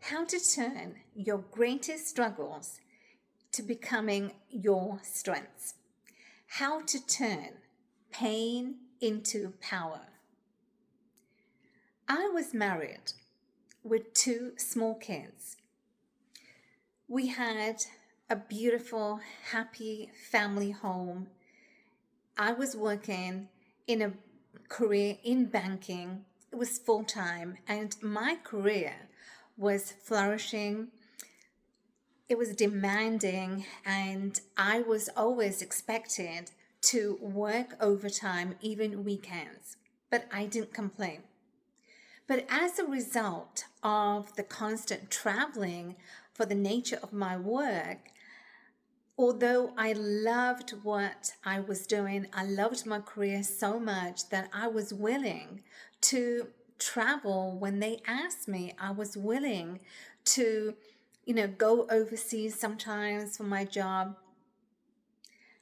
how to turn your greatest struggles to becoming your strengths. How to turn pain into power. I was married with 2 small kids. We had a beautiful, happy family home. I was working in a career in banking. It was full-time, and my career was flourishing. It was demanding, and I was always expected to work overtime, even weekends, but I didn't complain. But as a result of the constant traveling for the nature of my work, although I loved what I was doing, I loved my career so much that I was willing to travel when they asked me. I was willing to, go overseas sometimes for my job.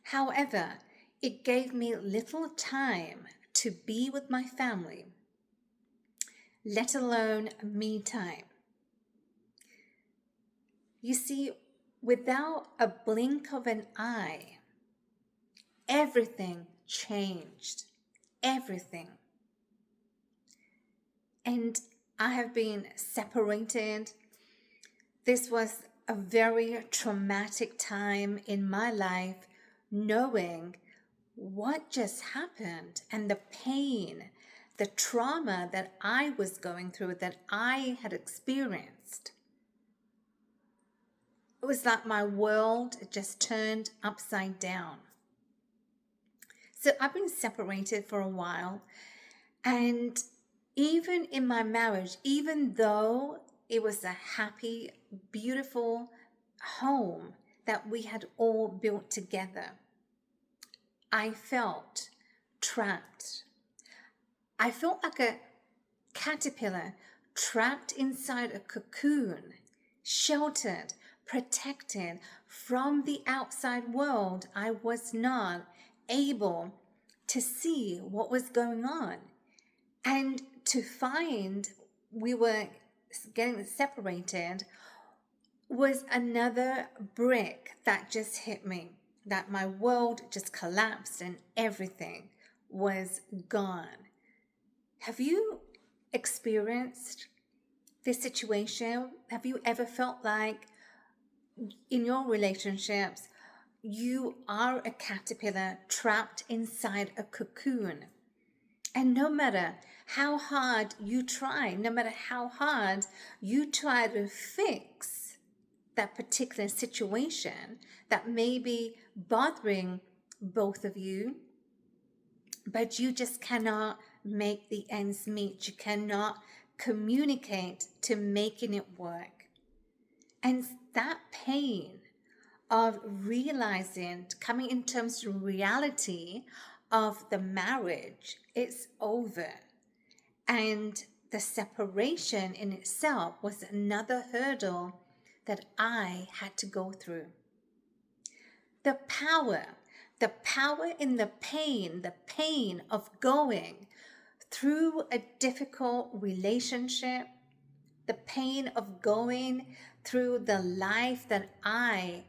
However, it gave me little time to be with my family, let alone me time. You see, without a blink of an eye, everything changed. Everything. And I have been separated. This was a very traumatic time in my life, knowing what just happened and the pain, the trauma that I was going through, that I had experienced. It was like my world just turned upside down. So I've been separated for a while, and even in my marriage, even though it was a happy, beautiful home that we had all built together, I felt trapped. I felt like a caterpillar trapped inside a cocoon, sheltered, protected from the outside world. I was not able to see what was going on. And to find we were getting separated was another brick that just hit me, that my world just collapsed and everything was gone. Have you experienced this situation? Have you ever felt like in your relationships, you are a caterpillar trapped inside a cocoon? And no matter how hard you try, no matter how hard you try to fix that particular situation that may be bothering both of you, but you just cannot make the ends meet. You cannot communicate to making it work. And that pain of realizing, coming in terms of reality of the marriage, it's over. And the separation in itself was another hurdle that I had to go through. The power in the pain of going through a difficult relationship, the pain of going through the life that I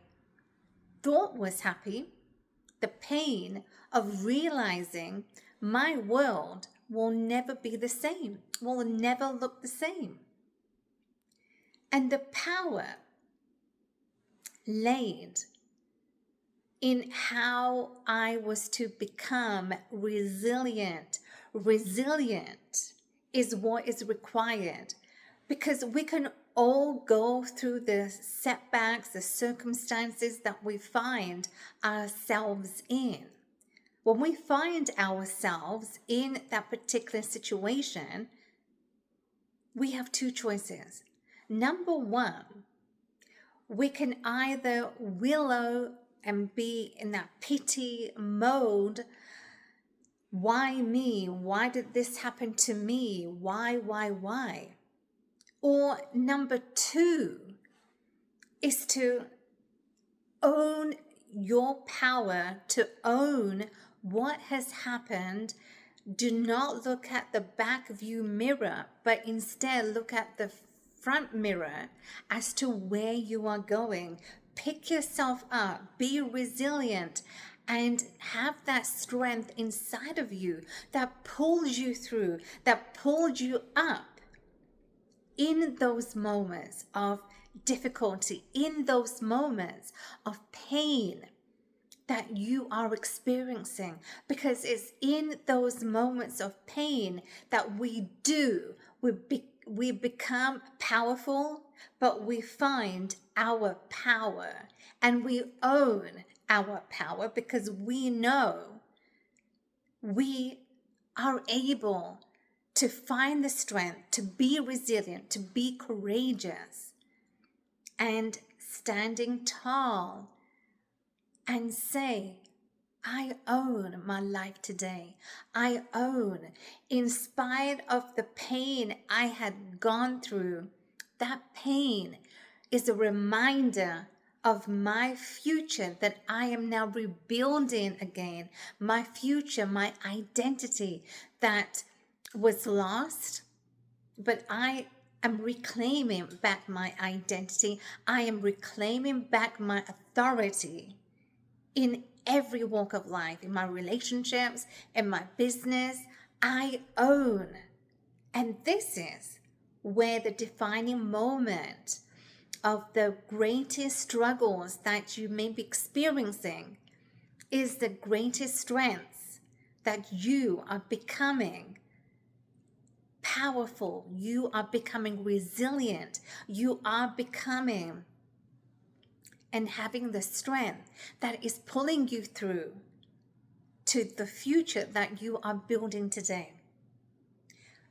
thought was happy, the pain of realizing my world will never be the same, will never look the same. And the power laid in how I was to become resilient. Resilient is what is required, because we can all go through the setbacks, the circumstances that we find ourselves in. When we find ourselves in that particular situation, we have 2 choices. Number 1, we can either wallow and be in that pity mode. Why me? Why did this happen to me? Why? Or number 2 is to own your power, to own what has happened. Do not look at the back view mirror, but instead look at the front mirror as to where you are going. Pick yourself up, be resilient, and have that strength inside of you that pulls you through, that pulls you up in those moments of difficulty, in those moments of pain that you are experiencing, because it's in those moments of pain that we become powerful, but we find our power and we own our power because we know we are able to find the strength to be resilient, to be courageous, and standing tall and say, I own my life today. I own, in spite of the pain I had gone through, that pain is a reminder of my future that I am now rebuilding again. My future, my identity that was lost, but I am reclaiming back my identity. I am reclaiming back my authority in every walk of life, in my relationships, in my business. I own. And this is where the defining moment of the greatest struggles that you may be experiencing is the greatest strengths that you are becoming powerful, you are becoming resilient, you are becoming and having the strength that is pulling you through to the future that you are building today.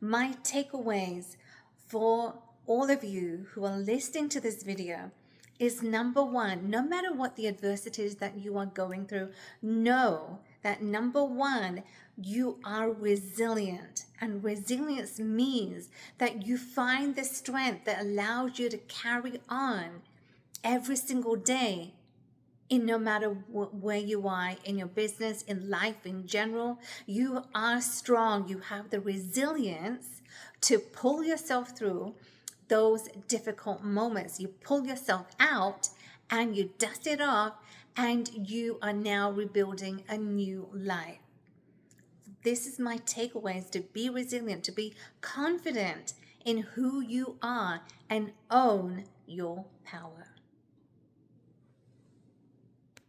My takeaways for all of you who are listening to this video is, number one, no matter what the adversities that you are going through, know that number one, you are resilient. And resilience means that you find the strength that allows you to carry on every single day, in no matter where you are in your business, in life in general. You are strong. You have the resilience to pull yourself through those difficult moments. You pull yourself out and you dust it off, and you are now rebuilding a new life. This is my takeaways: to be resilient, to be confident in who you are, and own your power.